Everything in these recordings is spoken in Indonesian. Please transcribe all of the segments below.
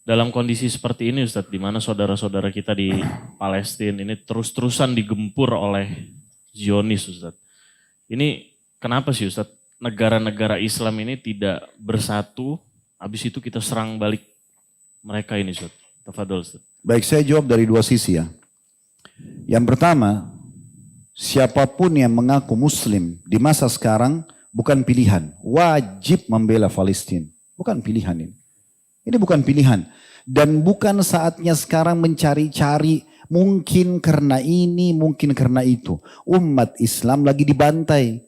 dalam kondisi seperti ini Ustadz, di mana saudara-saudara kita di Palestina ini terus-terusan digempur oleh Zionis Ustadz. Ini kenapa sih Ustadz negara-negara Islam ini tidak bersatu, habis itu kita serang balik mereka ini Ustadz. Tafadhol Ustadz. Baik, saya jawab dari dua sisi ya. Yang pertama, siapapun yang mengaku muslim di masa sekarang bukan pilihan. Wajib membela Palestina. Bukan pilihan ini. Ini bukan pilihan. Dan bukan saatnya sekarang mencari-cari mungkin karena ini, mungkin karena itu. Umat Islam lagi dibantai.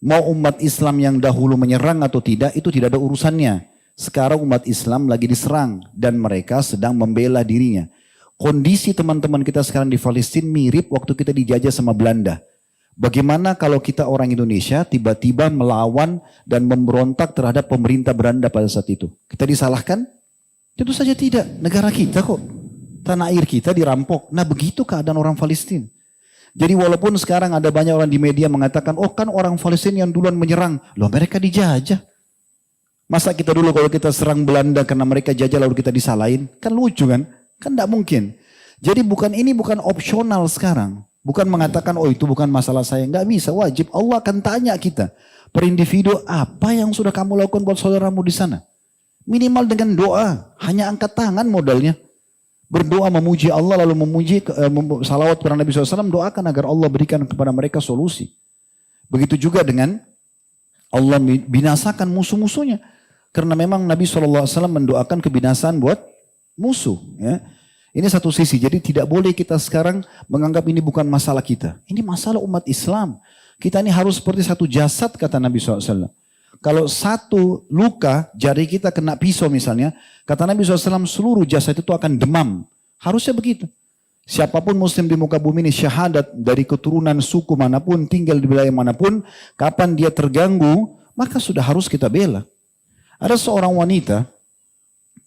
Mau umat Islam yang dahulu menyerang atau tidak, itu tidak ada urusannya. Sekarang umat Islam lagi diserang dan mereka sedang membela dirinya. Kondisi teman-teman kita sekarang di Palestina mirip waktu kita dijajah sama Belanda. Bagaimana kalau kita orang Indonesia tiba-tiba melawan dan memberontak terhadap pemerintah Belanda pada saat itu? Kita disalahkan? Tentu saja tidak. Negara kita kok. Tanah air kita dirampok. Nah begitu keadaan orang Palestina. Jadi walaupun sekarang ada banyak orang di media mengatakan, oh kan orang Palestina yang duluan menyerang. Loh mereka dijajah. Masa kita dulu kalau kita serang Belanda karena mereka jajah lalu kita disalahin? Kan lucu kan? Kan tidak mungkin. Jadi ini bukan opsional sekarang. Bukan mengatakan, oh itu bukan masalah saya. Nggak bisa, wajib. Allah akan tanya kita. Per individu, apa yang sudah kamu lakukan buat saudaramu di sana? Minimal dengan doa. Hanya angkat tangan modalnya. Berdoa memuji Allah, lalu memuji salawat kepada Nabi SAW. Doakan agar Allah berikan kepada mereka solusi. Begitu juga dengan Allah binasakan musuh-musuhnya. Karena memang Nabi SAW mendoakan kebinasaan buat musuh. Ya. Ini satu sisi, jadi tidak boleh kita sekarang menganggap ini bukan masalah kita. Ini masalah umat Islam. Kita ini harus seperti satu jasad kata Nabi SAW. Kalau satu luka, jari kita kena pisau misalnya, kata Nabi SAW seluruh jasad itu akan demam. Harusnya begitu. Siapapun muslim di muka bumi ini syahadat dari keturunan suku manapun, tinggal di wilayah manapun, kapan dia terganggu, maka sudah harus kita bela. Ada seorang wanita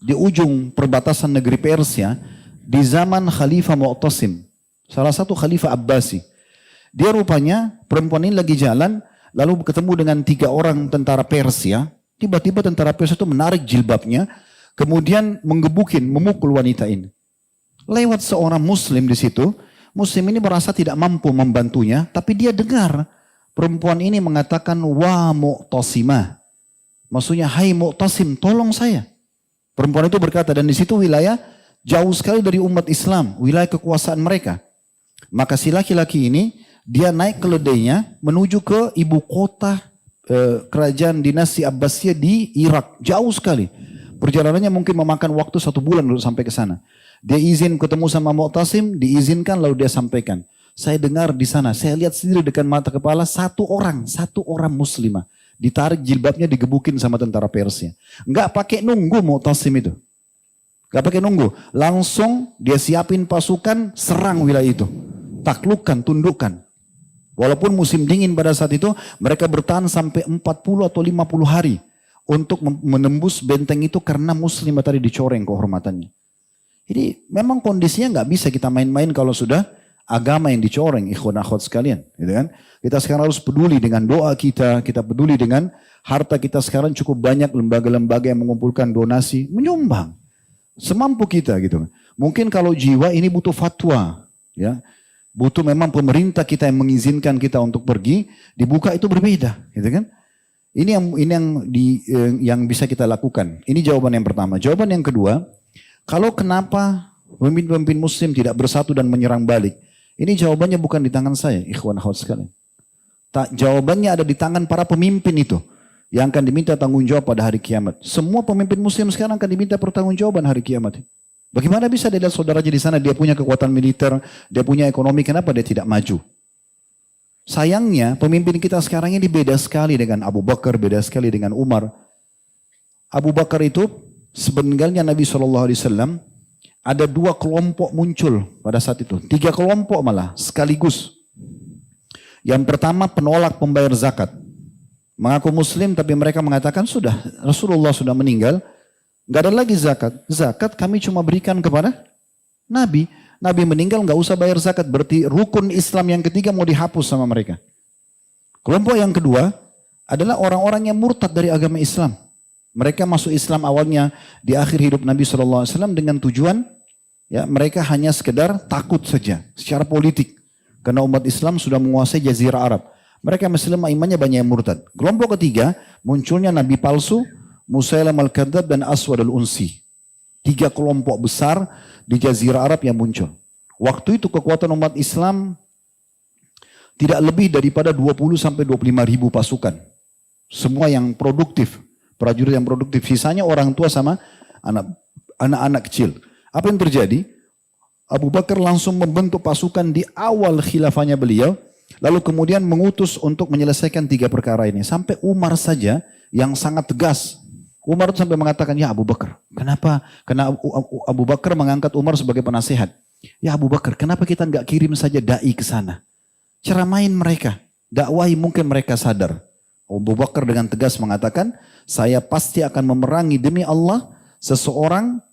di ujung perbatasan negeri Persia, di zaman Khalifah Mu'tasim, salah satu Khalifah Abbasi. Dia rupanya perempuan ini lagi jalan, lalu ketemu dengan 3 orang tentara Persia. Tiba-tiba tentara Persia itu menarik jilbabnya, kemudian menggebukin, memukul wanita ini. Lewat seorang muslim di situ, muslim ini merasa tidak mampu membantunya, tapi dia dengar perempuan ini mengatakan, wa Mu'tasimah. Maksudnya, hai Mu'tasim, tolong saya. Perempuan itu berkata, dan di situ wilayah jauh sekali dari umat Islam, wilayah kekuasaan mereka. Maka si laki-laki ini, dia naik keledainya menuju ke ibu kota kerajaan dinasti Abbasiyah di Irak. Jauh sekali. Perjalanannya mungkin memakan waktu 1 bulan untuk sampai ke sana. Dia izin ketemu sama Mu'tasim, diizinkan lalu dia sampaikan. Saya dengar di sana, saya lihat sendiri dengan mata kepala satu orang muslimah. Ditarik jilbabnya, digebukin sama tentara Persia. Enggak pakai nunggu Mu'tasim itu. Gak pakai nunggu, langsung dia siapin pasukan serang wilayah itu. Taklukkan, tundukkan. Walaupun musim dingin pada saat itu, mereka bertahan sampai 40 atau 50 hari untuk menembus benteng itu karena muslim tadi dicoreng kehormatannya. Jadi memang kondisinya gak bisa kita main-main kalau sudah agama yang dicoreng, ikhwan akhwat sekalian. Gitu kan? Kita sekarang harus peduli dengan doa kita peduli dengan harta kita sekarang cukup banyak lembaga-lembaga yang mengumpulkan donasi, menyumbang. Semampu kita gitu. Mungkin kalau jiwa ini butuh fatwa, ya, butuh memang pemerintah kita yang mengizinkan kita untuk pergi, dibuka itu berbeda, gitu kan? Ini yang bisa kita lakukan. Ini jawaban yang pertama. Jawaban yang kedua, kalau kenapa pemimpin-pemimpin Muslim tidak bersatu dan menyerang balik? Ini jawabannya bukan di tangan saya, ikhwan akhwat sekalian. Jawabannya ada di tangan para pemimpin itu. Yang akan diminta tanggung jawab pada hari kiamat. Semua pemimpin muslim sekarang akan diminta pertanggungjawaban hari kiamat. Bagaimana bisa dia lihat saudaranya di sana, dia punya kekuatan militer, dia punya ekonomi, kenapa dia tidak maju? Sayangnya pemimpin kita sekarang ini beda sekali dengan Abu Bakar, beda sekali dengan Umar. Abu Bakar itu sebenarnya Nabi SAW ada 2 kelompok muncul pada saat itu. 3 kelompok malah sekaligus. Yang pertama penolak pembayar zakat. Mengaku muslim tapi mereka mengatakan sudah Rasulullah sudah meninggal, nggak ada lagi zakat. Zakat kami cuma berikan kepada Nabi. Nabi meninggal nggak usah bayar zakat. Berarti rukun Islam yang ketiga mau dihapus sama mereka. Kelompok yang kedua adalah orang-orang yang murtad dari agama Islam. Mereka masuk Islam awalnya di akhir hidup Nabi SAW dengan tujuan ya mereka hanya sekedar takut saja secara politik. Karena umat Islam sudah menguasai Jazirah Arab. Mereka Muslim imannya banyak yang murtad. Kelompok ketiga munculnya Nabi palsu, Musailam al-Kadzab dan Aswad al-Unsi. 3 kelompok besar di Jazirah Arab yang muncul. Waktu itu kekuatan umat Islam tidak lebih daripada 20 sampai 25 ribu pasukan. Semua yang produktif. Prajurit yang produktif, sisanya orang tua sama anak-anak kecil. Apa yang terjadi? Abu Bakar langsung membentuk pasukan di awal khilafahnya beliau, lalu kemudian mengutus untuk menyelesaikan 3 perkara ini. Sampai Umar saja yang sangat tegas. Umar sampai mengatakan, ya Abu Bakar, kenapa? Karena Abu Bakar mengangkat Umar sebagai penasehat. Ya Abu Bakar, kenapa kita nggak kirim saja dai ke sana? Ceramain mereka, dakwahi mungkin mereka sadar. Abu Bakar dengan tegas mengatakan, saya pasti akan memerangi demi Allah seseorang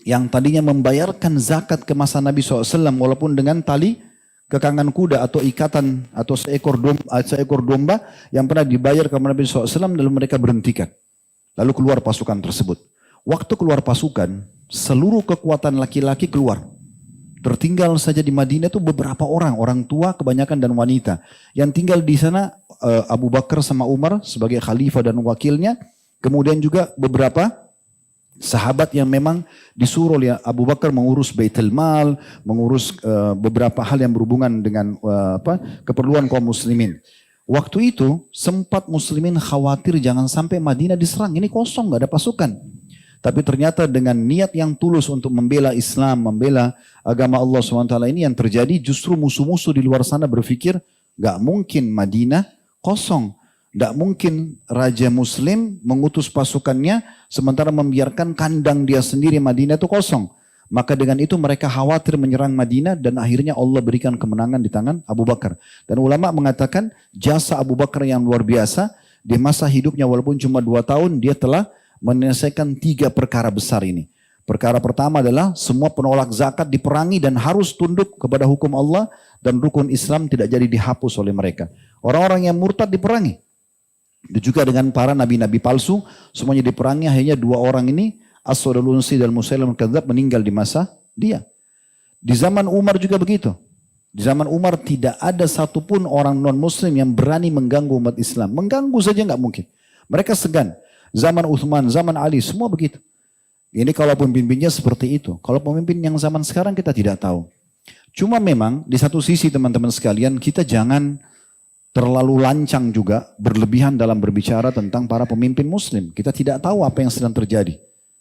yang tadinya membayarkan zakat ke masa Nabi SAW walaupun dengan tali kekangan kuda atau ikatan atau seekor domba yang pernah dibayar kepada Nabi SAW lalu mereka berhentikan. Lalu keluar pasukan tersebut. Waktu keluar pasukan, seluruh kekuatan laki-laki keluar. Tertinggal saja di Madinah itu beberapa orang tua kebanyakan dan wanita. Yang tinggal di sana Abu Bakar sama Umar sebagai khalifah dan wakilnya. Kemudian juga beberapa sahabat yang memang disuruh oleh Abu Bakar mengurus Baitul Mal, mengurus beberapa hal yang berhubungan dengan keperluan kaum muslimin. Waktu itu sempat muslimin khawatir jangan sampai Madinah diserang. Ini kosong, gak ada pasukan. Tapi ternyata dengan niat yang tulus untuk membela Islam, membela agama Allah SWT ini yang terjadi justru musuh-musuh di luar sana berpikir gak mungkin Madinah kosong. Gak mungkin Raja Muslim mengutus pasukannya sementara membiarkan kandang dia sendiri Madinah itu kosong. Maka dengan itu mereka khawatir menyerang Madinah dan akhirnya Allah berikan kemenangan di tangan Abu Bakar. Dan ulama mengatakan jasa Abu Bakar yang luar biasa di masa hidupnya walaupun cuma 2 tahun dia telah menyelesaikan 3 perkara besar ini. Perkara pertama adalah semua penolak zakat diperangi dan harus tunduk kepada hukum Allah dan rukun Islam tidak jadi dihapus oleh mereka. Orang-orang yang murtad diperangi. Dan juga dengan para nabi-nabi palsu semuanya diperangi. Akhirnya 2 orang ini Aswad al-Unsi dan Musailam al-Kadzab meninggal di masa dia. Di zaman Umar juga begitu. Di zaman Umar tidak ada satupun orang non-muslim yang berani mengganggu umat Islam. Mengganggu saja nggak mungkin. Mereka segan. Zaman Uthman, zaman Ali, semua begitu. Ini kalau pemimpinnya seperti itu. Kalau pemimpin yang zaman sekarang kita tidak tahu. Cuma memang di satu sisi teman-teman sekalian kita jangan terlalu lancang juga berlebihan dalam berbicara tentang para pemimpin muslim. Kita tidak tahu apa yang sedang terjadi.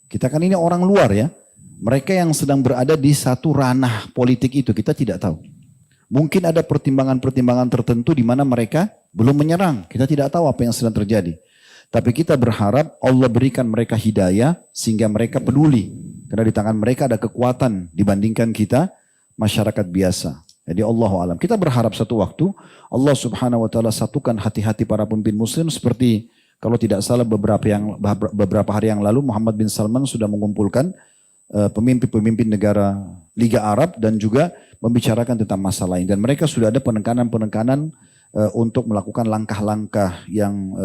Kita kan ini orang luar ya. Mereka yang sedang berada di satu ranah politik itu kita tidak tahu. Mungkin ada pertimbangan-pertimbangan tertentu di mana mereka belum menyerang. Kita tidak tahu apa yang sedang terjadi. Tapi kita berharap Allah berikan mereka hidayah sehingga mereka peduli. Karena di tangan mereka ada kekuatan dibandingkan kita masyarakat biasa. Jadi Allahu alam. Kita berharap satu waktu Allah Subhanahu wa taala satukan hati-hati para pemimpin muslim seperti kalau tidak salah beberapa hari yang lalu Muhammad bin Salman sudah mengumpulkan pemimpin-pemimpin negara Liga Arab dan juga membicarakan tentang masalah ini. Dan mereka sudah ada penekanan-penekanan untuk melakukan langkah-langkah yang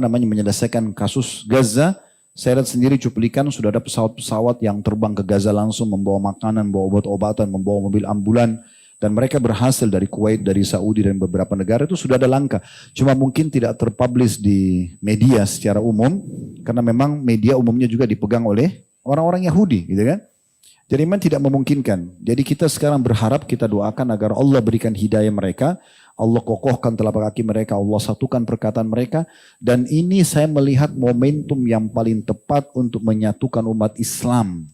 menyelesaikan kasus Gaza. Saya lihat sendiri cuplikan sudah ada pesawat-pesawat yang terbang ke Gaza langsung membawa makanan, membawa obat-obatan, membawa mobil ambulan. Dan mereka berhasil dari Kuwait, dari Saudi dan beberapa negara itu sudah ada langkah. Cuma mungkin tidak terpublish di media secara umum. Karena memang media umumnya juga dipegang oleh orang-orang Yahudi gitu kan. Jadi memang tidak memungkinkan. Jadi kita sekarang berharap kita doakan agar Allah berikan hidayah mereka. Allah kokohkan telapak kaki mereka, Allah satukan perkataan mereka. Dan ini saya melihat momentum yang paling tepat untuk menyatukan umat Islam.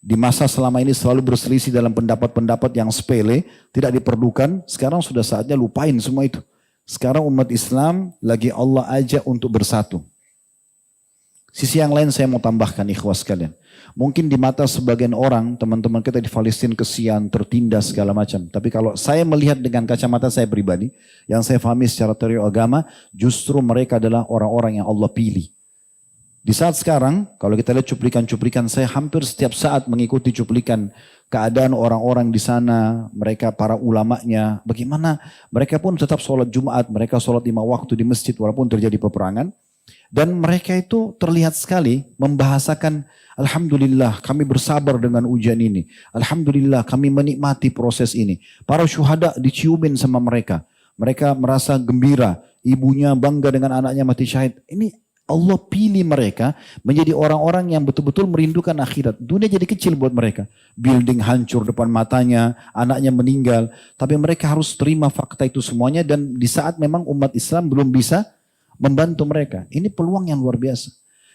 Di masa selama ini selalu berselisih dalam pendapat-pendapat yang sepele, tidak diperlukan. Sekarang sudah saatnya lupain semua itu. Sekarang umat Islam lagi Allah ajak untuk bersatu. Sisi yang lain saya mau tambahkan ikhwas sekalian. Mungkin di mata sebagian orang, teman-teman kita di Palestina kesian, tertindas segala macam. Tapi kalau saya melihat dengan kacamata saya pribadi, yang saya pahami secara teori agama, justru mereka adalah orang-orang yang Allah pilih. Di saat sekarang, kalau kita lihat cuplikan-cuplikan, saya hampir setiap saat mengikuti cuplikan keadaan orang-orang di sana, mereka para ulamanya, bagaimana mereka pun tetap sholat Jumat, mereka sholat 5 waktu di masjid walaupun terjadi peperangan. Dan mereka itu terlihat sekali membahasakan, Alhamdulillah kami bersabar dengan ujian ini. Alhamdulillah kami menikmati proses ini. Para syuhada diciumin sama mereka. Mereka merasa gembira. Ibunya bangga dengan anaknya mati syahid. Ini Allah pilih mereka menjadi orang-orang yang betul-betul merindukan akhirat. Dunia jadi kecil buat mereka. Building hancur depan matanya, anaknya meninggal. Tapi mereka harus terima fakta itu semuanya. Dan di saat memang umat Islam belum bisa membantu mereka. Ini peluang yang luar biasa.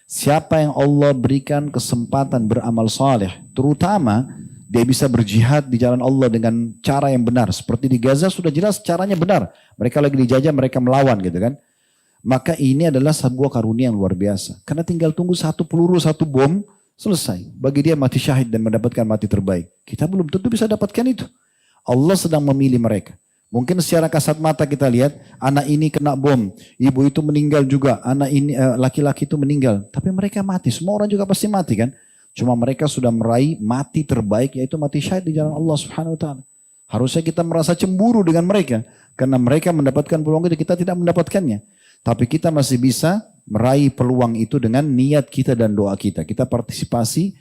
Siapa yang Allah berikan kesempatan beramal saleh, terutama dia bisa berjihad di jalan Allah dengan cara yang benar. Seperti di Gaza sudah jelas caranya benar. Mereka lagi dijajah, mereka melawan gitu kan. Maka ini adalah sebuah karunia yang luar biasa. Karena tinggal tunggu satu peluru, satu bom, selesai. Bagi dia mati syahid dan mendapatkan mati terbaik. Kita belum tentu bisa dapatkan itu. Allah sedang memilih mereka. Mungkin secara kasat mata kita lihat, anak ini kena bom, ibu itu meninggal juga, anak ini laki-laki itu meninggal. Tapi mereka mati, semua orang juga pasti mati kan. Cuma mereka sudah meraih mati terbaik, yaitu mati syahid di jalan Allah Subhanahu Wa Taala. Harusnya kita merasa cemburu dengan mereka, karena mereka mendapatkan peluang itu, kita tidak mendapatkannya. Tapi kita masih bisa meraih peluang itu dengan niat kita dan doa kita. Kita partisipasi